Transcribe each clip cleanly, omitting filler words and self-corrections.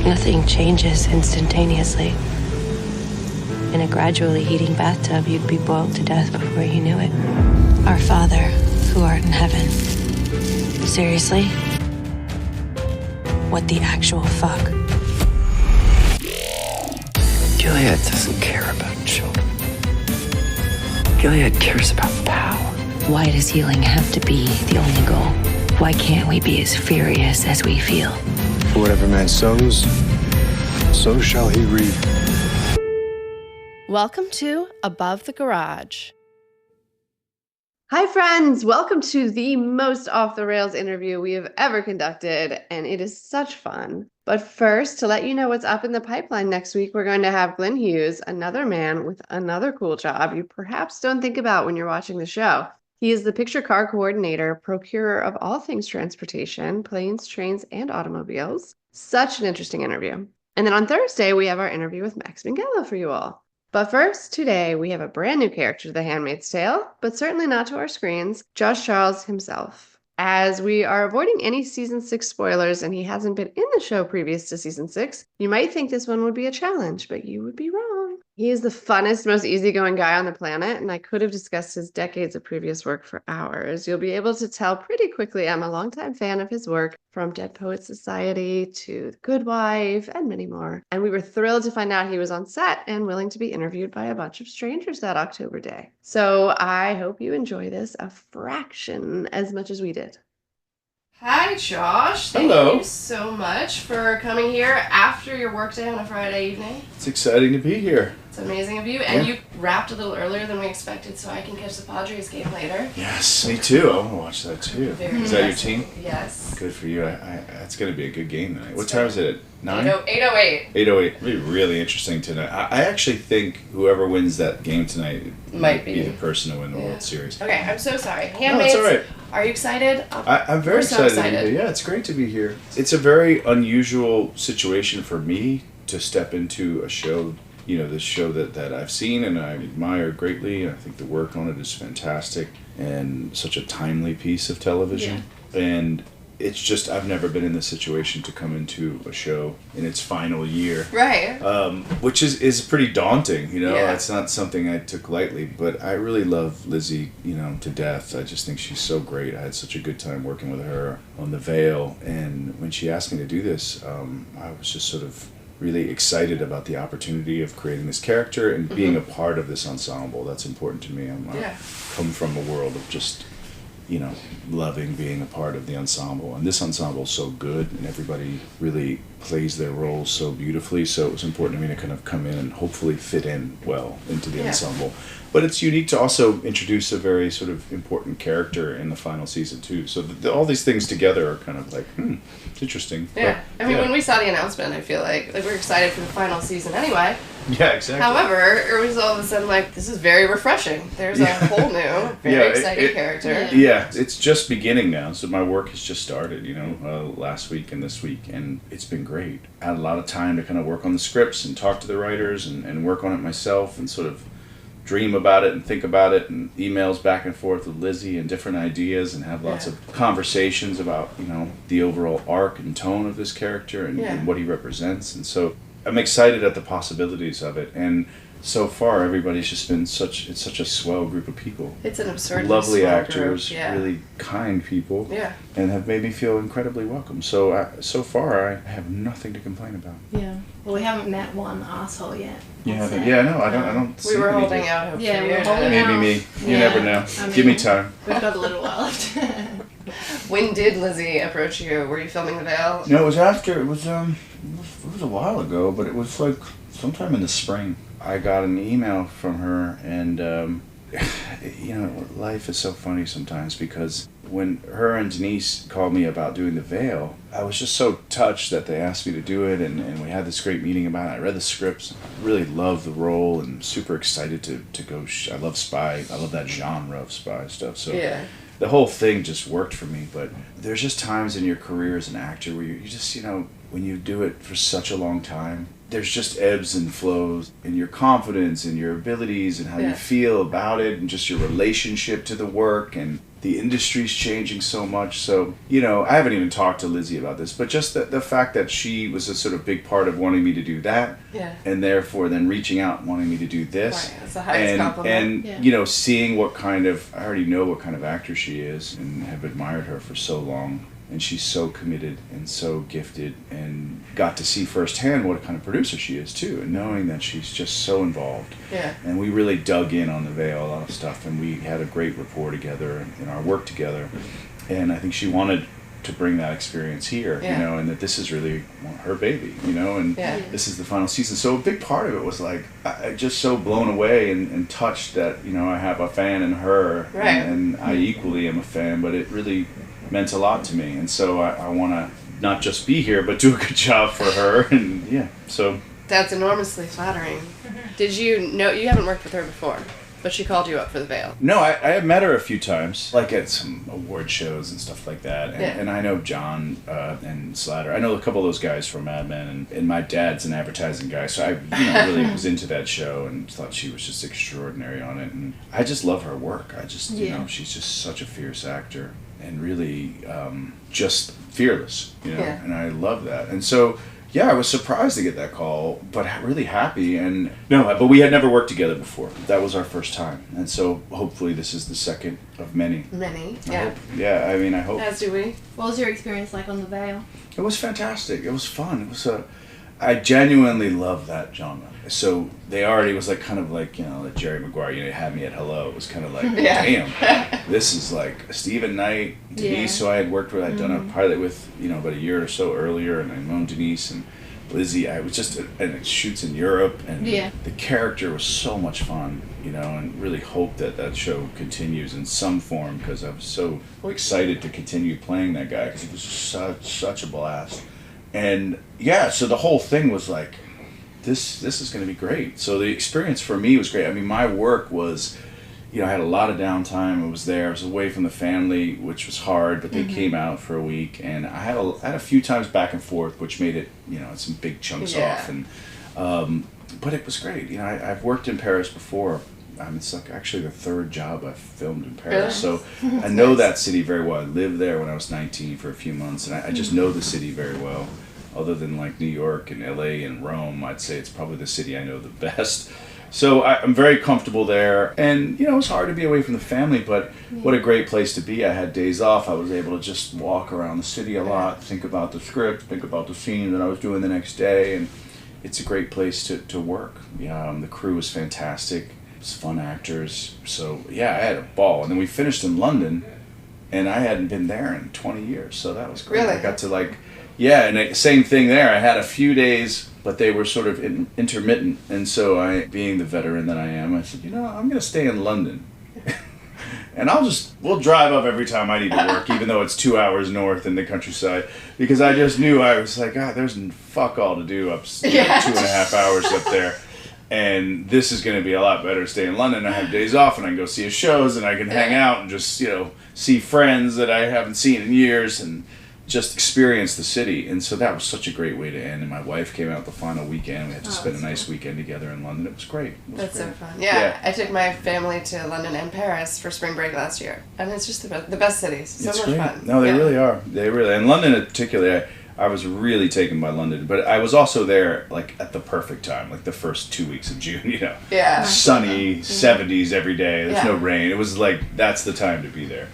Nothing changes instantaneously. In a gradually heating bathtub, you'd be boiled to death before you knew it. Our Father, who art in heaven. Seriously? What the actual fuck? Gilead doesn't care about children. Gilead cares about power. Why does healing have to be the only goal? Why can't we be as furious as we feel? For whatever man sows, so shall he reap. Welcome to Above the Garage. Hi, friends. Welcome to the most off-the-rails interview we have ever conducted, and it is such fun. But first, to let you know what's up in the pipeline next week, we're going to have Glenn Hughes, another man with another cool job you perhaps don't think about when you're watching the show. He is the picture car coordinator, procurer of all things transportation, planes, trains, and automobiles. Such an interesting interview. And then on Thursday, we have our interview with Max Peterson for you all. But first, today, we have a brand new character to The Handmaid's Tale, but certainly not to our screens, Josh Charles himself. As we are avoiding any Season 6 spoilers and he hasn't been in the show previous to Season 6, you might think this one would be a challenge, but you would be wrong. He is the funnest, most easygoing guy on the planet, and I could have discussed his decades of previous work for hours. You'll be able to tell pretty quickly I'm a longtime fan of his work, from Dead Poets Society to The Good Wife and many more. And we were thrilled to find out he was on set and willing to be interviewed by a bunch of strangers that October day. So I hope you enjoy this a fraction as much as we did. Hi, Josh. Thank you so much for coming here after your workday on a Friday evening. It's exciting to be here. It's amazing of you. And you wrapped a little earlier than we expected, so I can catch the Padres game later. Yes, me too. I want to watch that too. Is that your team? Yes. Good for you. It's going to be a good game tonight. What time is it? 9? 8:08. 8:08. It'll be really interesting tonight. I actually think whoever wins that game tonight might be the person to win the World Series. Okay, I'm so sorry. Handmaid, it's all right. Are you excited? I'm very excited to be here. Yeah, it's great to be here. It's a very unusual situation for me to step into a show, this show that I've seen and I admire greatly. I think the work on it is fantastic and such a timely piece of television. Yeah. And it's just, I've never been in this situation to come into a show in its final year. Right. Which is pretty daunting, Yeah. It's not something I took lightly, but I really love Lizzie, to death. I just think she's so great. I had such a good time working with her on The Veil, and when she asked me to do this, I was just sort of really excited about the opportunity of creating this character and being a part of this ensemble. That's important to me. I come from a world of just loving being a part of the ensemble, and this ensemble is so good and everybody really plays their roles so beautifully, so it was important to me to kind of come in and hopefully fit in well into the ensemble. But it's unique to also introduce a very sort of important character in the final season too, so all these things together are kind of like it's interesting. Yeah, but, when we saw the announcement, I feel like we're excited for the final season anyway. Yeah, exactly. However, it was all of a sudden like, this is very refreshing. There's a whole new, very exciting character. Yeah, it's just beginning now, so my work has just started, last week and this week, and it's been great. I had a lot of time to kind of work on the scripts and talk to the writers and work on it myself and sort of dream about it and think about it, and emails back and forth with Lizzie and different ideas, and have lots of conversations about, the overall arc and tone of this character and what he represents. And so I'm excited at the possibilities of it, and so far everybody's just been such a swell group of people. It's an absurdly lovely swell actors, group. really kind people, Yeah. and have made me feel incredibly welcome. So so far I have nothing to complain about. Yeah. Well, we haven't met one asshole yet. Yeah, no, I don't. We were see holding any. out hope Yeah, for we were you. holding Maybe out. me. You Yeah. never know. I mean, Give me time. We've got a little while left. When did Lizzie approach you? Were you filming The Veil? No, it was after. It was a while ago, but it was like sometime in the spring. I got an email from her, and life is so funny sometimes, because when her and Denise called me about doing The Veil, I was just so touched that they asked me to do it, and we had this great meeting about it. I read the scripts, really loved the role, and super excited to go. I love spy. I love that genre of spy stuff. So the whole thing just worked for me. But there's just times in your career as an actor where you just, when you do it for such a long time, there's just ebbs and flows in your confidence and your abilities and how you feel about it, and just your relationship to the work. And the industry's changing so much. So, you know, I haven't even talked to Lizzie about this, but just the fact that she was a sort of big part of wanting me to do that, and therefore then reaching out and wanting me to do this. Right, that's the highest compliment. And you know, seeing what kind of, I already know what kind of actor she is and have admired her for so long. And she's so committed and so gifted, and got to see firsthand what kind of producer she is too, and knowing that she's just so involved. Yeah. And we really dug in on the Veil, a lot of stuff, and we had a great rapport together in our work together. And I think she wanted to bring that experience here, you know, and that this is really her baby, you know, and this is the final season. So a big part of it was like, I just so blown away and touched that, you know, I have a fan in her, and I equally am a fan, but it really meant a lot to me, and so I want to not just be here but do a good job for her. And so that's enormously flattering. Did you know, you haven't worked with her before, but she called you up for the Veil? No, I have met her a few times, like at some award shows and stuff like that, and I know John and Slatter. I know a couple of those guys from Mad Men, and my dad's an advertising guy, so I really was into that show and thought she was just extraordinary on it, and I just love her work. I just you know, she's just such a fierce actor. And really just fearless, you know, and I love that. And so, I was surprised to get that call, but really happy. And but we had never worked together before. That was our first time. And so hopefully this is the second of many. Many, I mean, I hope. As do we. What was your experience like on the Veil? It was fantastic. It was fun. It was I genuinely love that genre. So they already was like kind of like, you know, like Jerry Maguire, you know, had me at hello. It was kind of like, damn, this is like Stephen Knight, Denise, who I had worked with. I'd done a pilot with, you know, about a year or so earlier, and I'd known Denise and Lizzie. I was just, and it shoots in Europe, and the character was so much fun, you know, and really hope that that show continues in some form, because I'm so excited to continue playing that guy, because it was such a blast. And so the whole thing was like, this is going to be great. So the experience for me was great. I mean, my work was, you know, I had a lot of downtime. I was there. I was away from the family, which was hard, but they came out for a week, and I had a few times back and forth, which made it, you know, some big chunks off. And but it was great. You know, I've worked in Paris before. It's like actually the third job I've filmed in Paris. So I know that city very well. I lived there when I was 19 for a few months, and I just know the city very well. Other than like New York and LA and Rome, I'd say it's probably the city I know the best. So I'm very comfortable there. And, you know, it's hard to be away from the family, but what a great place to be. I had days off. I was able to just walk around the city a lot, think about the script, think about the scene that I was doing the next day. And it's a great place to work. The crew was fantastic. It's fun actors. So, I had a ball. And then we finished in London, and I hadn't been there in 20 years. So that was great. Really? I got to like... and same thing there. I had a few days, but they were sort of intermittent. And so being the veteran that I am, I said, you know, I'm going to stay in London. And we'll drive up every time I need to work, even though it's 2 hours north in the countryside. Because I just knew, I was like, there's fuck all to do up 2.5 hours up there. And this is going to be a lot better to stay in London. I have days off, and I can go see shows, and I can hang out and just, you know, see friends that I haven't seen in years, and just experience the city. And so that was such a great way to end. And my wife came out the final weekend. We had to spend a nice weekend together in London. It was great. That's so fun. I took my family to London and Paris for spring break last year, and it's just the best cities. So it's much great. fun. No, they really are. They really, and London in particular, I was really taken by London, but I was also there like at the perfect time, like the first 2 weeks of June, you know. Sunny, 70s every day. There's no rain. It was like, that's the time to be there.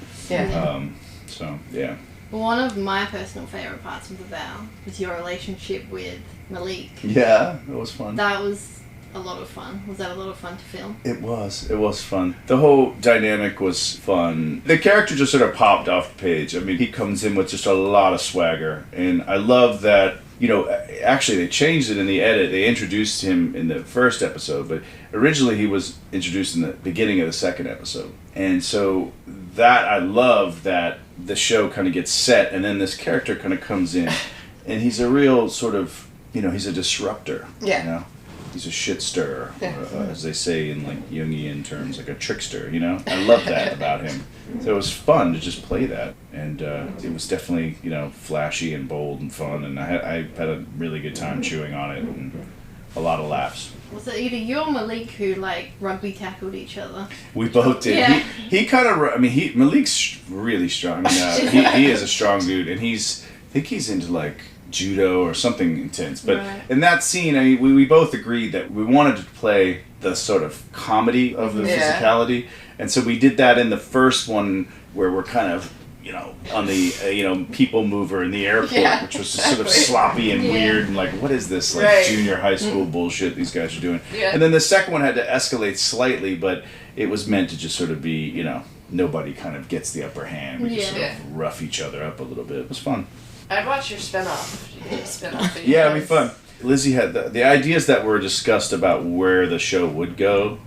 One of my personal favourite parts of the Vow was your relationship with Malik. Yeah, it was fun. That was a lot of fun. Was that a lot of fun to film? It was fun. The whole dynamic was fun. The character just sort of popped off the page. I mean, he comes in with just a lot of swagger, and I love that, you know, actually they changed it in the edit. They introduced him in the first episode, but originally he was introduced in the beginning of the second episode. And so that, I love that the show kind of gets set, and then this character kind of comes in, and he's a real sort of, you know, he's a disruptor. You know? He's a shit stirrer, as they say in like Jungian terms, like a trickster, you know? I love that about him. So it was fun to just play that. And it was definitely, you know, flashy and bold and fun, and I had a really good time chewing on it. And a lot of laughs. Was it either you or Malik who like rugby tackled each other? We both did. Yeah. He kind of. I mean, Malik's really strong. I mean, he is a strong dude, and I think he's into like judo or something intense. But in that scene, I mean, we both agreed that we wanted to play the sort of comedy of the physicality, and so we did that in the first one where we're kind of, you know, on the people mover in the airport, which was sort of sloppy and weird and like, what is this like junior high school bullshit these guys are doing? And then the second one had to escalate slightly, but it was meant to just sort of be, you know, nobody kind of gets the upper hand. We just sort of rough each other up a little bit. It was fun. I'd watch your spinoff. Spinoff. Yeah, it'd be fun. Lizzie had the ideas that were discussed about where the show would go.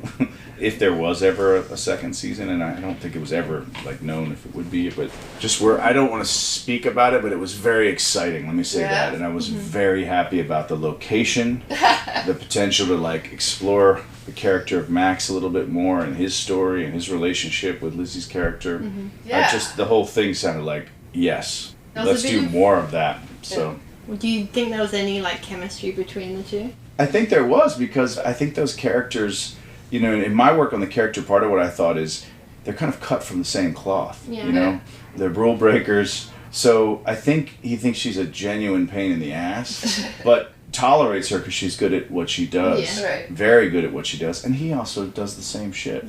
If there was ever a second season, and I don't think it was ever like known if it would be, but just where I don't want to speak about it, but it was very exciting. Let me say that, and I was very happy about the location, the potential to like explore the character of Max a little bit more and his story and his relationship with Lizzie's character. Just the whole thing sounded like yes, let's do more of that. So, do you think there was any like chemistry between the two? I think there was, because I think those characters. You know, in my work on the character, part of what I thought is they're kind of cut from the same cloth. You know, they're rule breakers. So I think he thinks she's a genuine pain in the ass, but tolerates her because she's good at what she does. Very good at what she does. And he also does the same shit.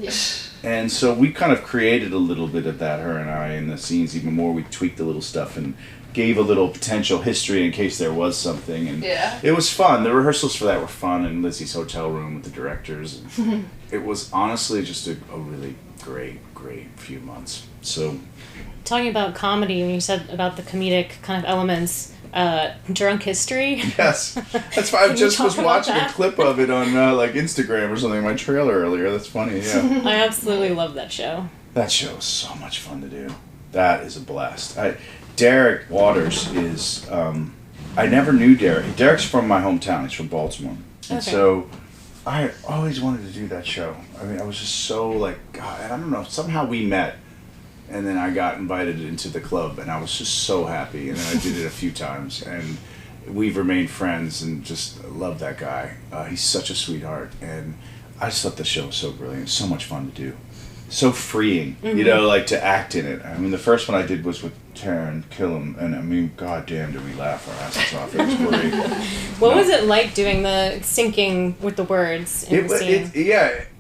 And so we kind of created a little bit of that, her and I, in the scenes even more. We tweaked a little stuff and gave a little potential history in case there was something, and it was fun. The rehearsals for that were fun in Lizzie's hotel room with the directors. It was honestly just a really great few months. So, talking about comedy, when you said about the comedic kind of elements, drunk history. Yes, that's fine. I just was watching a clip of it on like Instagram or something. My trailer earlier. That's funny. Yeah, I absolutely love that show. That show is so much fun to do. That is a blast. Derek Waters is, I never knew Derek. Derek's from my hometown. He's from Baltimore. And so I always wanted to do that show. I mean, I was just so like, God, I don't know, somehow we met. And then I got invited into the club, and I was just so happy. And then I did it a few times, and we've remained friends, and just love that guy. He's such a sweetheart. And I just thought the show was so brilliant. So much fun to do. So freeing, you know, like to act in it. I mean, the first one I did was with Taryn Killam, and I mean, goddamn, did we laugh our asses off. It was great. What was it like doing the syncing with the words in the scene?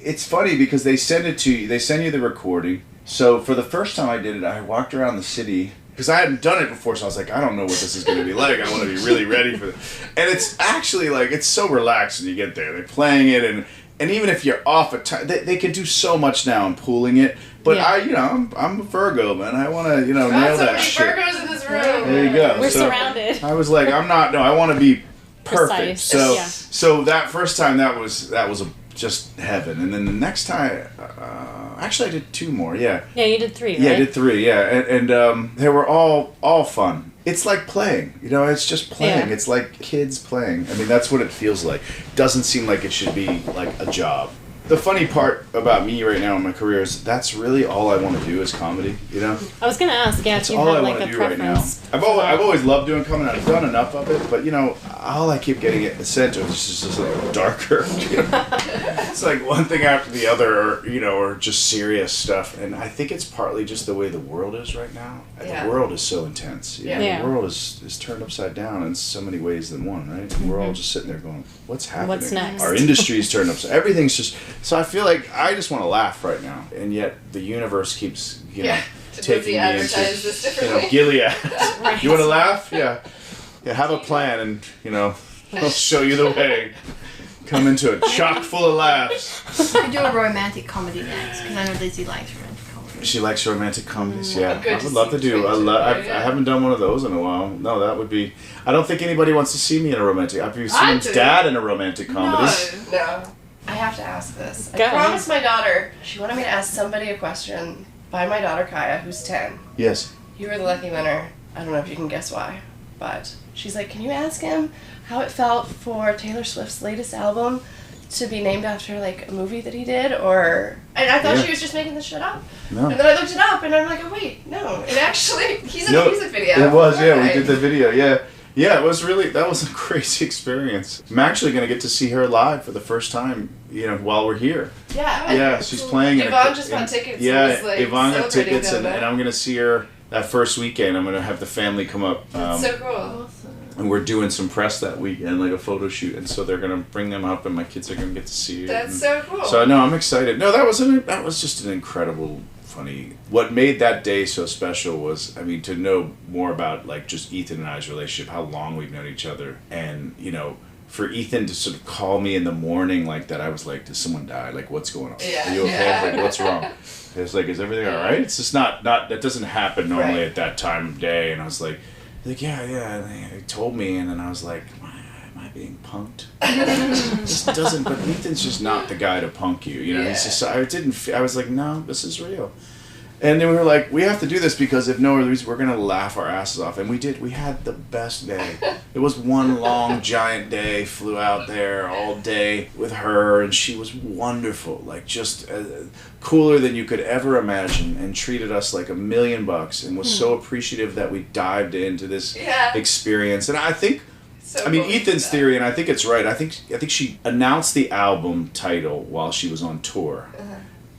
It's funny because they send it to you. They send you the recording. So for the first time I did it, I walked around the city because I hadn't done it before, so I was like, I don't know what this is going to be like. I want to be really ready for it. And it's actually like, it's so relaxed when you get there. They're playing it, and even if you're off a time, they can do so much now in pooling it. But I'm a Virgo, man. I want to, nail that shit. Virgos in this room. There you go. We're surrounded. I was like, I want to be perfect. Precise. So that first time, that was just heaven. And then the next time, actually I did 2 more. Yeah. Yeah, you did 3. Right? Yeah, I did 3. Yeah, and they were all fun. It's like playing, it's just playing. It's like kids playing. I mean, that's what it feels like. Doesn't seem like it should be like a job. The funny part about me right now in my career is that's really all I want to do is comedy, I was going to ask, if you have like a preference. I've always loved doing comedy. I've done enough of it, but all I keep getting at the center is just like darker. It's like one thing after the other, or just serious stuff. And I think it's partly just the way the world is right now. The world is so intense. The world is turned upside down in so many ways than one, right? And we're all just sitting there going, what's happening? What's next? Our industry's turned upside. Everything's just... So I feel like I just want to laugh right now, and yet the universe keeps, taking me into, Gilead. Right. You want to laugh? Yeah. Have a plan, and I'll show you the way. Come into it chock full of laughs. We could do a romantic comedy next, because I know Lizzie likes romantic comedies. She likes romantic comedies. Yeah, I would love to do. I haven't done one of those in a while. No, that would be. I don't think anybody wants to see me in a romantic. I've seen Dad in a romantic comedy. No. I have to ask this. I promised my daughter, she wanted me to ask somebody a question by my daughter Kaya, who's 10. Yes. You were the lucky winner. I don't know if you can guess why, but she's like, can you ask him how it felt for Taylor Swift's latest album to be named after like a movie that he did? And I thought she was just making this shit up. No. And then I looked it up and I'm like, oh wait, no, it actually, he's in a music video. It was, we did the video, Yeah, that was a crazy experience. I'm actually going to get to see her live for the first time, while we're here. Yeah. Yeah, she's playing. Yvonne just got tickets. Yeah, and was, like, Yvonne got tickets, and them. I'm going to see her that first weekend. I'm going to have the family come up. That's so cool. And we're doing some press that weekend, like a photo shoot, and so they're going to bring them up, and my kids are going to get to see it. That's so cool. So, no, I'm excited. No, that was just an incredible... funny. What made that day so special was, to know more about like just Ethan and I's relationship, how long we've known each other, and for Ethan to sort of call me in the morning like that, I was like, "Did someone die? Like, what's going on? Yeah. Are you okay? Like, what's wrong?" It was like, "Is everything all right?" It's just not that doesn't happen normally at that time of day, and I was like, yeah, and he told me, and then I was like, am I being punked? Just doesn't. But Ethan's just not the guy to punk you. He's just. I was like, no, this is real. And then we were like, we have to do this because if no other reason, we're gonna laugh our asses off. And we did. We had the best day. It was one long giant day. Flew out there all day with her, and she was wonderful. Like just cooler than you could ever imagine, and treated us like $1 million, and was so appreciative that we dived into this experience. And I think. So Ethan's theory, and I think it's right. I think she announced the album title while she was on tour,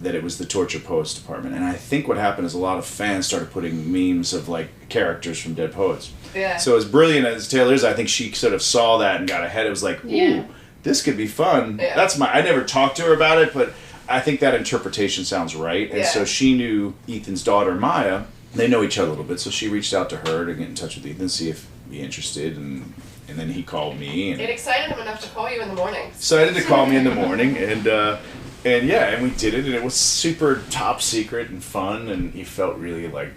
that it was the Torture Poets Department. And I think what happened is a lot of fans started putting memes of like characters from Dead Poets. Yeah. So as brilliant as Taylor is, I think she sort of saw that and got ahead. It was like, ooh, this could be fun. Yeah. I never talked to her about it, but I think that interpretation sounds right. And so she knew Ethan's daughter, Maya. They know each other a little bit, so she reached out to her to get in touch with Ethan, see if he'd be interested, and then he called me. And it excited him enough to call you in the morning. Excited to call me in the morning, and we did it, and it was super top secret and fun, and he felt really like,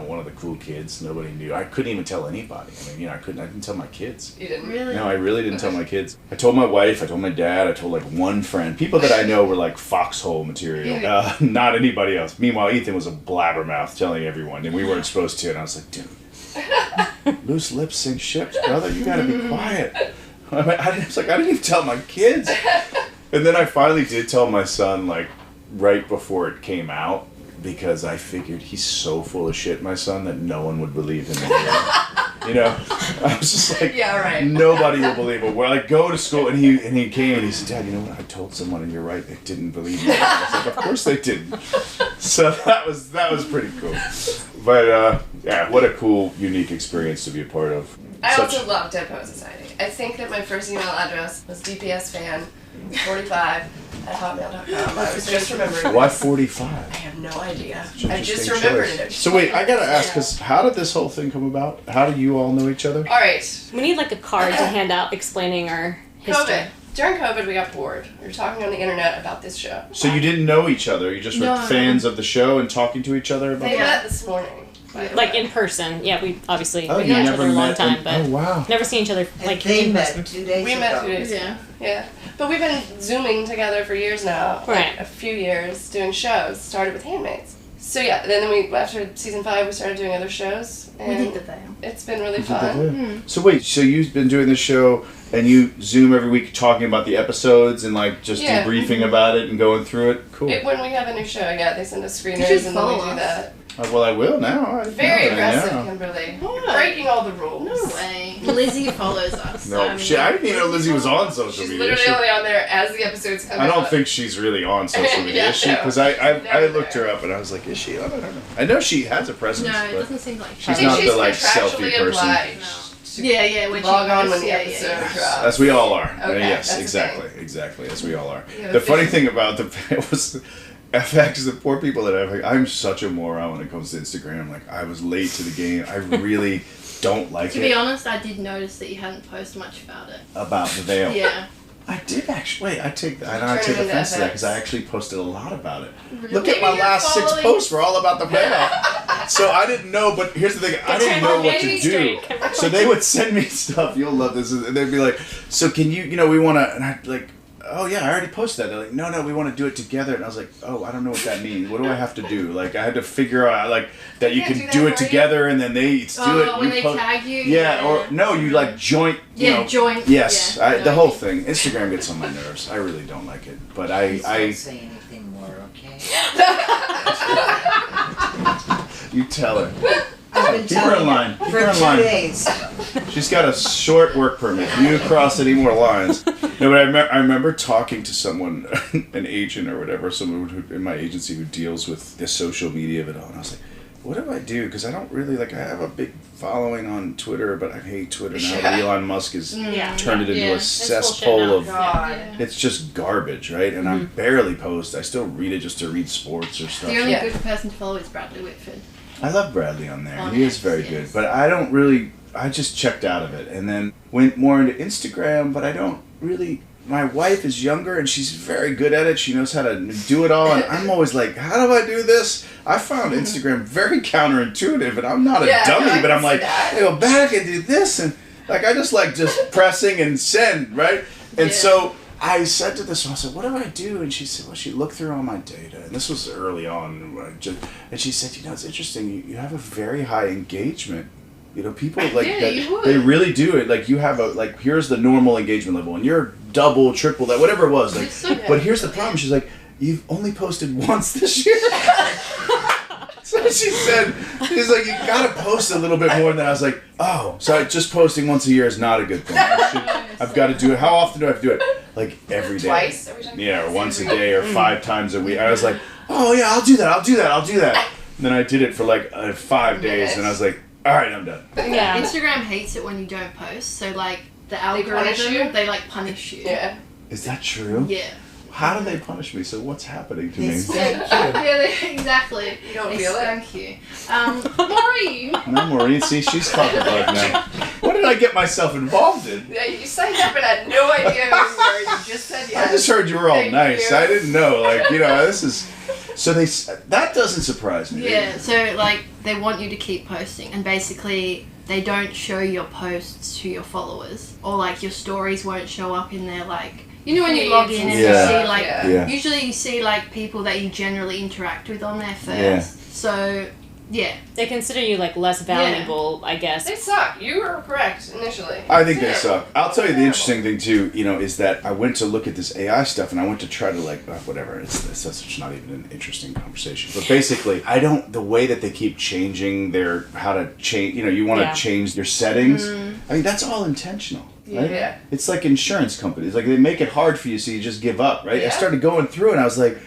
one of the cool kids. Nobody knew. I couldn't even tell anybody. I didn't tell my kids. You didn't? Really? No, I really didn't tell my kids. I told my wife, I told my dad, I told like one friend. People that I know were like foxhole material. Not anybody else. Meanwhile, Ethan was a blabbermouth telling everyone, and we weren't supposed to, and I was like, dude, loose lips sink ships, brother. You gotta be quiet. I didn't even tell my kids. And then I finally did tell my son, like, right before it came out, because I figured he's so full of shit, my son, that no one would believe him anymore. I was just like, nobody will believe him. Well, I go to school, and he came and he said, Dad, you know what? I told someone, and you're right, they didn't believe me. I was like, of course they didn't. So that was pretty cool. But what a cool, unique experience to be a part of. I also love Dead Poet Society. I think that my first email address was dpsfan45@hotmail.com. I was just remembering. Why 45? I have no idea. I just remembered it. So wait, I gotta ask, because how did this whole thing come about? How do you all know each other? All right. We need like a card to hand out explaining our history. COVID. During COVID, we got bored. We were talking on the internet about this show. So you didn't know each other? You just were fans of the show and talking to each other about They it? met this morning. Like in person. Yeah, we obviously Oh, we've you known each never other a long met time, but wow. never seen each other like in person. 2 days We ago. met 2 days ago. Yeah. But we've been Zooming together for years now. Right. Like a few years doing shows. Started with Handmaids. So yeah, then after season 5, we started doing other shows. And We did the Veil. It's been really fun. So wait, so you've been doing this show and you Zoom every week talking about the episodes and like just debriefing about it and going through it? Cool. When we have a new show, they send us You screeners should and then we follow do us. that. Well, I will now. Very now aggressive, that I know. Kimberly. What? Breaking all the rules. No way. Lizzie follows us. No, I didn't even know Lizzie was on social She's media. literally only on there as the episodes come out. I don't think she's really on social media, is she? Yeah, Because no. I looked her up and I was like, is she on? I don't know. I know she has a presence, No, it but doesn't seem like she's I think not she's the like contractually selfie person. obliged. Yeah, when Log she on goes, when the episode drops. As we all are. Okay, Yes, that's exactly, as we all are. Yeah, The funny officially. thing about it was FX, the poor people at FX, I'm such a moron when it comes to Instagram. Like, I was late to the game. I really don't like To it. be honest, I did notice that you hadn't posted much about it. About the veil. Yeah. I did actually. Wait, I take Turn offense it to into that because I FX. actually posted a lot about it. Really? Look at my Maybe you're last 6 following- posts were all about the veil. So I didn't know, but here's the thing, I didn't know what to Maybe do. So they would send me stuff, you'll love this, and they'd be like, so can you, we want to, and I'd like, oh yeah, I already posted that. They're like, no, we want to do it together. And I was like, oh, I don't know what that means. What do I have to do? Like, I had to figure out, like, that you can't can do do that it for you. together and then they do it. when you they tag you? Yeah, or no, you like joint. Joint. Yes, Yeah, the whole thing. Instagram gets on my nerves. I really don't like it. But Please I don't say anything more, okay? you tell her. I've been Keep her in line. Keep her for in 2 line. days. She's got a short work permit. You cross any more lines. No, but I remember talking to someone, an agent or whatever, someone who, in my agency who deals with the social media of it all. And I was like, what do I do? Because I don't really, I have a big following on Twitter, but I hate Twitter now that Elon Musk has turned it into a cesspool of... It's just garbage, right? And I barely post. I still read it just to read sports or stuff. The only good person to follow is Bradley Whitford. I love Bradley on there. He is very good. But I don't really... I just checked out of it and then went more into Instagram, but I don't really... My wife is younger and she's very good at it. She knows how to do it all. And I'm always like, how do I do this? I found Instagram very counterintuitive and I'm not a dummy, but I'm like, I go back and do this. And I just pressing and send, right? And so I said to this one, I said, what do I do? And she said, well, she looked through all my data. And this was early on. And she said, it's interesting. You have a very high engagement. People they really do it. You have here's the normal engagement level, and you're double, triple that, whatever it was. But here's the problem. She's like, you've only posted once this year. So she's like, you gotta post a little bit more. And then I was like, oh, so just posting once a year is not a good thing. I've got to do it. How often do I have to do it? Every day. Twice every time. Yeah, or once a day, or 5 times a week. I was like, oh yeah, I'll do that. And then I did it for 5 days, and I was like, all right, I'm done. Yeah. Instagram hates it when you don't post. So the algorithm, they punish you. Yeah. Is that true? Yeah. How do they punish me? So what's happening to me? Exactly. You don't feel it? Thank you. Maureen. No, Maureen. See, she's talking about now. What did I get myself involved in? Yeah, you signed up and had no idea who you were. You just said yes. I just heard you were all Thank nice. you. I didn't know. This is... So that doesn't surprise me. Yeah, so they want you to keep posting, and basically they don't show your posts to your followers, or your stories won't show up in their when you log in and you see usually you see people that you generally interact with on there first. Yeah. So they consider you less valuable, I guess. They suck. You were correct initially. I think they suck. I'll tell you the interesting thing too, is that I went to look at this AI stuff and I went to try to whatever. It's not even an interesting conversation. But basically, the way that they keep changing how to change, you want to change your settings. I mean, that's all intentional. Right? Yeah. It's like insurance companies. They make it hard for you so you just give up, right? Yeah. I started going through and I was like,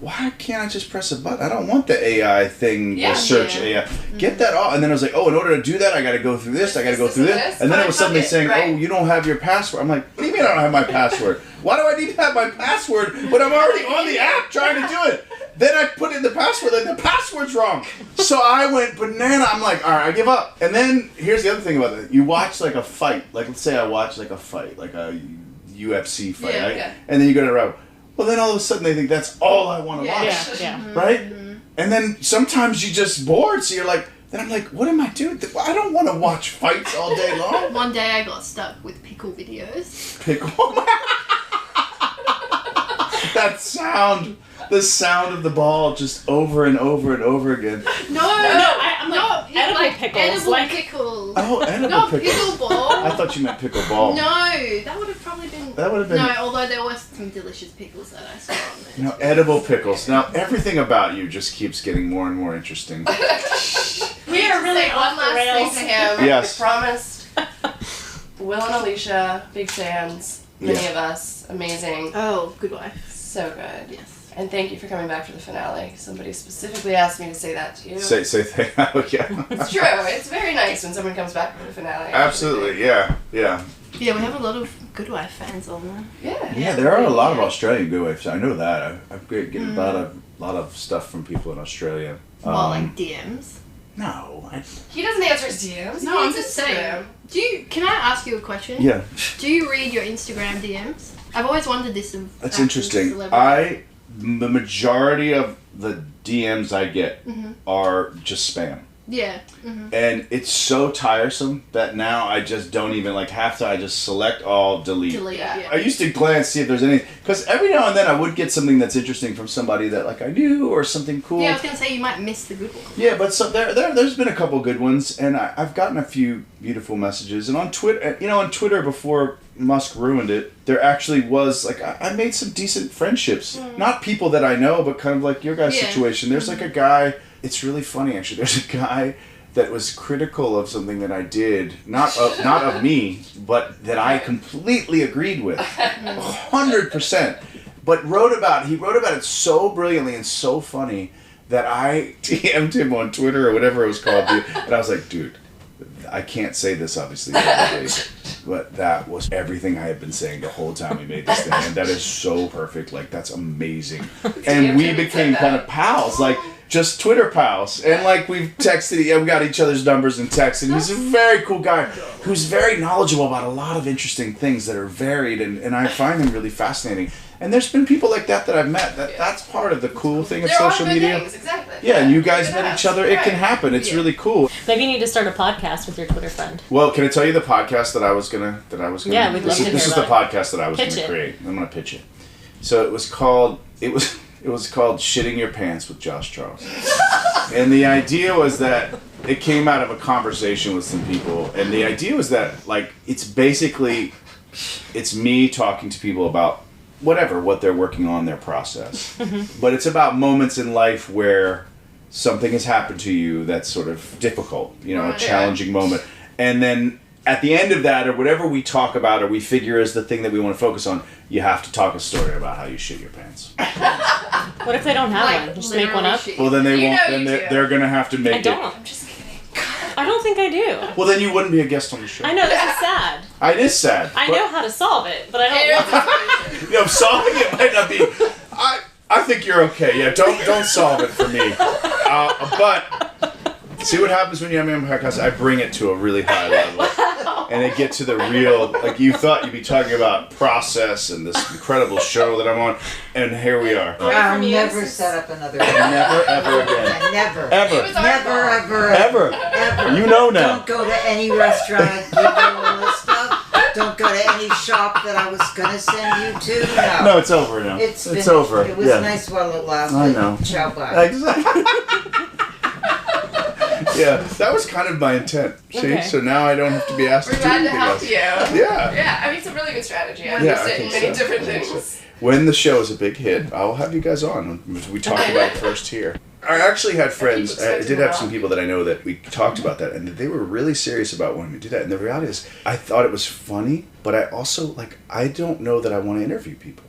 why can't I just press a button? I don't want the AI thing, the search AI. Get that off. And then I was like, oh, in order to do that, I got to go through this, I got to go through this. And then it was suddenly saying, oh, you don't have your password. I'm like, what do you mean I don't have my password? Why do I need to have my password when I'm already on the app trying to do it? Then I put in the password, the password's wrong. So I went banana. I'm like, all right, I give up. And then here's the other thing about it. You watch a fight. Let's say I watch a fight, a UFC fight, right? Yeah. And then you go to row. Well, then all of a sudden they think that's all I want to watch, right? Mm-hmm. And then sometimes you're just bored, so you're like, then I'm like, what am I doing? I don't want to watch fights all day long. One day I got stuck with pickle videos. Pickle? That sound. The sound of the ball just over and over and over again. I'm edible pickles. Edible pickles. Oh, edible not pickles. Pickleball. I thought you meant pickleball. No, that would have probably been... That would have been... No, although there were some delicious pickles that I saw on there. Edible pickles. Now, everything about you just keeps getting more and more interesting. We are really on the rails to him. Yes. We promised. Will and Alicia, big fans. Many of us. Amazing. Oh, good wife. So good. Yes. And thank you for coming back for the finale. Somebody specifically asked me to say that to you. Say thank you. It's true. It's very nice when someone comes back for the finale. Absolutely, yeah. Yeah, we have a lot of Good Wife fans on there. Yeah. Yeah, there are a lot of Australian Good Wives. I know that. I've getting a lot of stuff from people in Australia. DMs? No. He doesn't answer his DMs. No, I'm just saying. Can I ask you a question? Yeah. Do you read your Instagram DMs? I've always wondered this of That's interesting. The majority of the DMs I get are just spam. Yeah. And it's so tiresome that now I just don't even, half the time I just select all, delete. Yeah. I used to glance, see if there's anything, because every now and then I would get something that's interesting from somebody that I knew, or something cool. Yeah, I was going to say you might miss the good one. Yeah, but so there's been a couple good ones, and I've gotten a few beautiful messages. And on Twitter before Musk ruined it, there actually was, I made some decent friendships. Not people that I know, but kind of like your guys' situation. There's a guy, it's really funny actually, there's a guy that was critical of something that I did, not of me, but that I completely agreed with, 100%. But he wrote about it so brilliantly and so funny that I DM'd him on Twitter or whatever it was called, and I was like, dude, I can't say this obviously, but that was everything I had been saying the whole time we made this thing, and that is so perfect. Like, that's amazing. And we became kind of pals, like just Twitter pals, and like we've texted, we got each other's numbers and texted. And he's a very cool guy who's very knowledgeable about a lot of interesting things that are varied, and I find him really fascinating. And there's been people like that I've met. That's part of the cool thing of social media. Things, exactly. Yeah, and you guys met each other. It can happen. It's really cool. Maybe you need to start a podcast with your Twitter friend. Well, can I tell you the podcast that I was gonna? Yeah, we'd love to hear This is the about podcast that I was Pitch gonna it. create. I'm gonna pitch it. So it was called Shitting Your Pants with Josh Charles. And the idea was that it came out of a conversation with some people, and the idea was that like it's me talking to people about what they're working on, their process. But it's about moments in life where something has happened to you that's sort of difficult, a challenging moment. And then at the end of that, or whatever we talk about or we figure is the thing that we want to focus on, you have to talk a story about how you shit your pants. What if they don't have one? Just make one up? Well, then they won't. Then they're going to have to make it. I'm just kidding. I don't think I do. Well, then you wouldn't be a guest on the show. I know, this is sad. It is sad. I know how to solve it, but I don't want to. Solving it might not be... I think you're okay. Yeah, don't solve it for me. But see what happens when you have me on my podcast? I bring it to a really high level. And I get to the real... Like, you thought you'd be talking about process and this incredible show that I'm on, and here we are. I'll never set up another... Never, ever again. Never. Ever. Never, ever. Ever. Ever. You know now. Don't go to any restaurant, give you all this stuff. Don't go to any shop that I was going to send you to. No, it's over now. It's over. It was nice while it lasted. I know. Ciao, bye. Exactly. Yeah, that was kind of my intent. See, Okay. so now I don't have to be asked We're to do glad to anything help else. you. Yeah. Yeah, I mean, it's a really good strategy. I've Yeah, used I it in think many so. different I think things. When the show is a big hit, I'll have you guys on. We talk about it first here. I actually had friends, I did have some people that I know that we talked about that, and they were really serious about wanting to do that. And the reality is, I thought it was funny, but I also, I don't know that I want to interview people.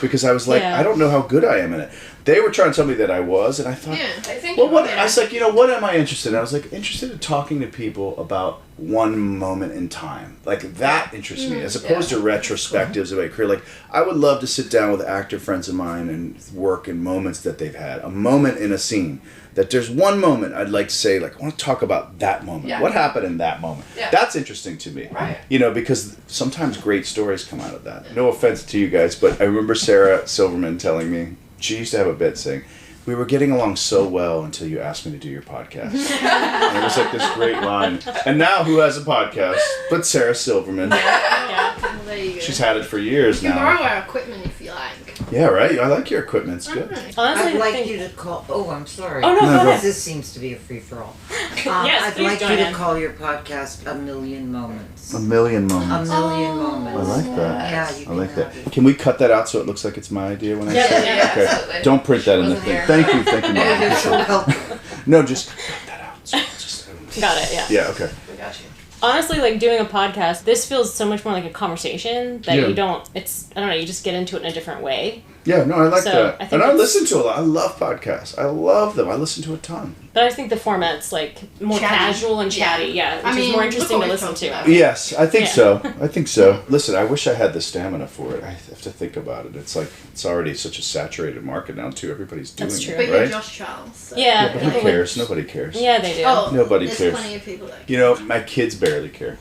Because I was like, I don't know how good I am in it. They were trying to tell me that I was, and I thought, I think well, I was like, what am I interested in? I was like, interested in talking to people about one moment in time. Like, that interests me, as opposed to retrospectives of a career. Like, I would love to sit down with actor friends of mine and work in moments that they've had. A moment in a scene. That there's one moment I'd like to say, I want to talk about that moment. Yeah. What happened in that moment? Yeah. That's interesting to me. Right. Because sometimes great stories come out of that. No offense to you guys, but I remember Sarah Silverman telling me, she used to have a bit saying, we were getting along so well until you asked me to do your podcast. And it was like this great line. And now who has a podcast but Sarah Silverman? Yeah. Well, there you go. She's had it for years You can now. borrow our equipment if you like. Yeah, right? I like your equipment. It's good. Honestly, I'd I like think... you to call... Oh, I'm sorry. Oh, no, go ahead. This seems to be a free-for-all. Yes, I'd please like join you to in. call your podcast A Million Moments. A million A moments. Million I Moments. like that. Yeah, you I can like have that. it. Can we cut that out so it looks like it's my idea when I Yeah, say yeah, it? Okay. absolutely. Don't print that in the Wasn't thing. here. Thank you, You're Mom. so welcome. No, just cut that out. Just, Got it, yeah. yeah, okay. We got you. Honestly, doing a podcast, this feels so much more like a conversation that Yeah. you don't, I don't know, you just get into it in a different way. Yeah, no, I like So, that. I think And I it's- listen to a lot. I love podcasts. I love them. I listen to a ton. But I think the format's more Chatty. casual and chatty, yeah, which is more interesting to listen to. Yes, I think Yeah. so. I think so. Listen, I wish I had the stamina for it. I have to think about it. It's it's already such a saturated market now, too. Everybody's doing That's true. it, But you're right? Josh Charles. So. Yeah, But who people would- cares? Nobody cares. Yeah, they do. Oh, Nobody there's cares. plenty of people that My kids barely care.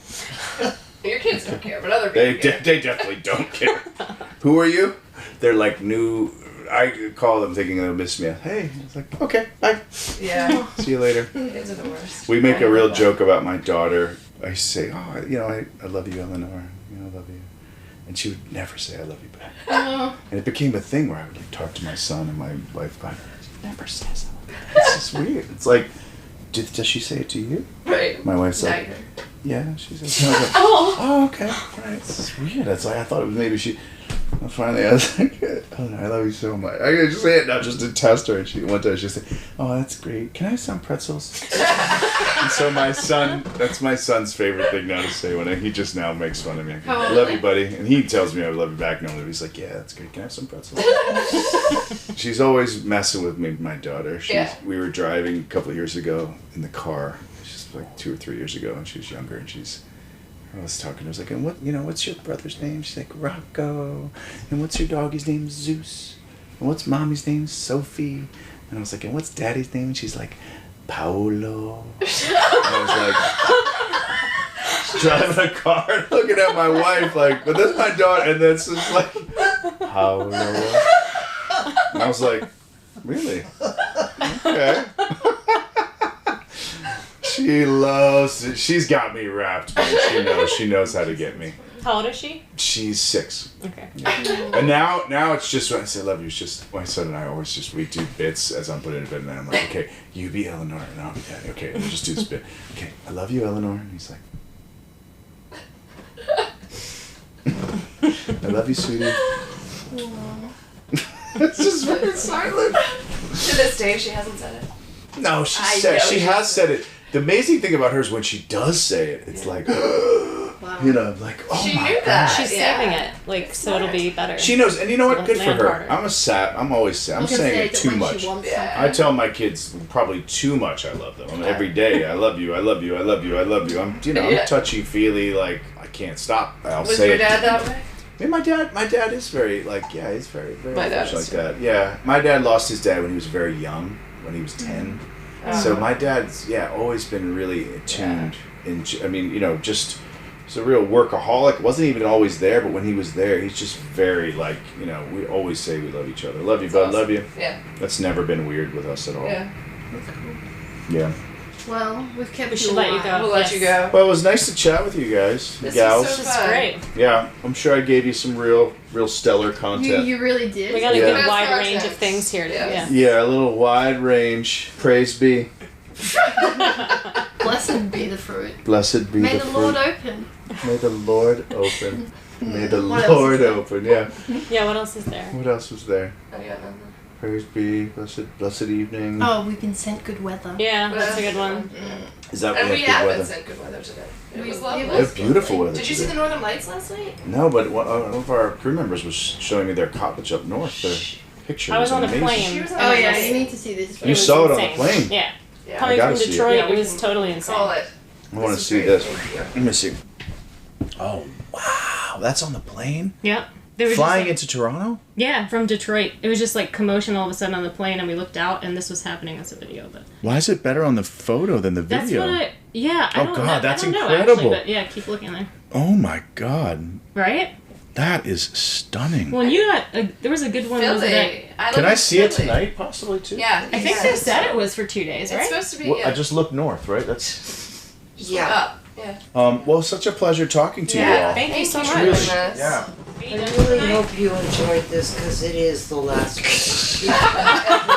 Your kids don't care, but other people They care. they definitely don't care. Who are you? They're new. I call them thinking they'll miss me. Hey, it's like, okay, bye. Yeah. See you later. Kids are the worst. We make a real joke about my daughter. I say, I love you, Eleanor. I love you. And she would never say I love you back. And it became a thing where I would talk to my son and my wife about it. She never says I love you. It's just weird. It's like, does she say it to you? Right. My wife's Now like, you- yeah, she says. I was like, oh, okay, right. It's weird. It's I thought it was maybe she. Finally, I was like, oh, I love you so much. I could just say it now just to test her. And one time she said, oh, that's great. Can I have some pretzels? And so that's my son's favorite thing now to say when he just now makes fun of me. How I old love are you, they? buddy. And he tells me I love you back normally. He's like, yeah, that's good. Can I have some pretzels? She's always messing with me, my daughter. We were driving a couple of years ago in the car. She's like 2 or 3 years ago, and she was younger, and I was talking. I was like, and what's your brother's name? She's like, Rocco. And what's your doggy's name? Zeus. And what's mommy's name? Sophie. And I was like, and what's daddy's name? And she's like, Paolo. And I was like, driving a car and looking at my wife like, but that's my daughter. And that's just like, Paolo. And I was like, really? Okay. She loves it. She's got me wrapped, man. She knows how to get me. How old is she? She's 6. Okay. Yeah. And now it's just when I say love you, it's just my son and I always we do bits as I'm putting it in bed, and then I'm like, okay, you be Eleanor and I'll be Daddy. Okay, and we'll just do this bit. Okay, I love you, Eleanor. And he's like, I love you, sweetie. It's just very silent. To this day, she hasn't said it. No, she has said it. The amazing thing about her is when she does say it, it's like, like, oh she my knew God. that. She's saving it, like, so it'll be better. She knows, and you know what? Good for her. Harder. I'm always sad. I'm saying it too much. I tell my kids probably too much I love them. Every day, I love you, I love you, I love you, I love you. I'm touchy-feely, like, I can't stop. Was your dad that way? Yeah, my dad is very, he's very, very My dad much like that. Yeah, my dad lost his dad when he was very young, when he was 10. So my dad's, always been really attuned. He's a real workaholic. Wasn't even always there, but when he was there, he's just very, we always say we love each other. Love you, bud, love you. Yeah. That's never been weird with us at all. Yeah. That's cool. Yeah. Well, we've kept We you should let you go. We'll let you go. Well, it was nice to chat with you guys, This gals. was so This is fun. great. Yeah, I'm sure I gave you some real stellar content. You really did. We got a Yeah. good wide That's range of context. things here. Yes. Yeah, a little wide range. Praise be. Blessed be the fruit. Blessed be May the the fruit. Lord open. May the Lord open. May the What else Lord is there? open. Yeah. Yeah, what else is there? What else was there? Oh, yeah, no. Praise be. Blessed evening. Oh, we've been sent good weather. Yeah, that's a good one. Is that And we we have have good been weather? sent good weather today. It We- was it lovely. We have beautiful weather. Did you see today. the Northern Lights last night? No, but one of our crew members was showing me their cottage up north. Their picture. I was on the amazing. plane. She was Oh yeah, It you need to see this. You was saw it on insane. the plane. Yeah. Yeah. Coming gotta from see it. Detroit, Yeah, it we was can totally insane. Call it. I want to is see great. this. Let me see. Oh wow, that's on the plane. Yeah. There was Flying just, into Toronto. yeah, from Detroit. It was just like commotion all of a sudden on the plane, and we looked out, and this was happening as a video. But Why is it better on the photo than the that's video? what I. Yeah. I Oh, don't God, know. that's I don't know, incredible. actually, but yeah, keep looking there. Oh my God, Right. that is stunning. Well, you got there was a good one. Was it Philly. Can I see it tonight, possibly too? Yeah. I think they said it was for 2 days, right? It's supposed to be. Well, Yeah. I just looked north, right? That's. Just look up. Yeah. Well, such a pleasure talking to you Yeah. all. Thank you so Thank much. you. Really, Goodness. yeah. I really hope you enjoyed this because it is the last one.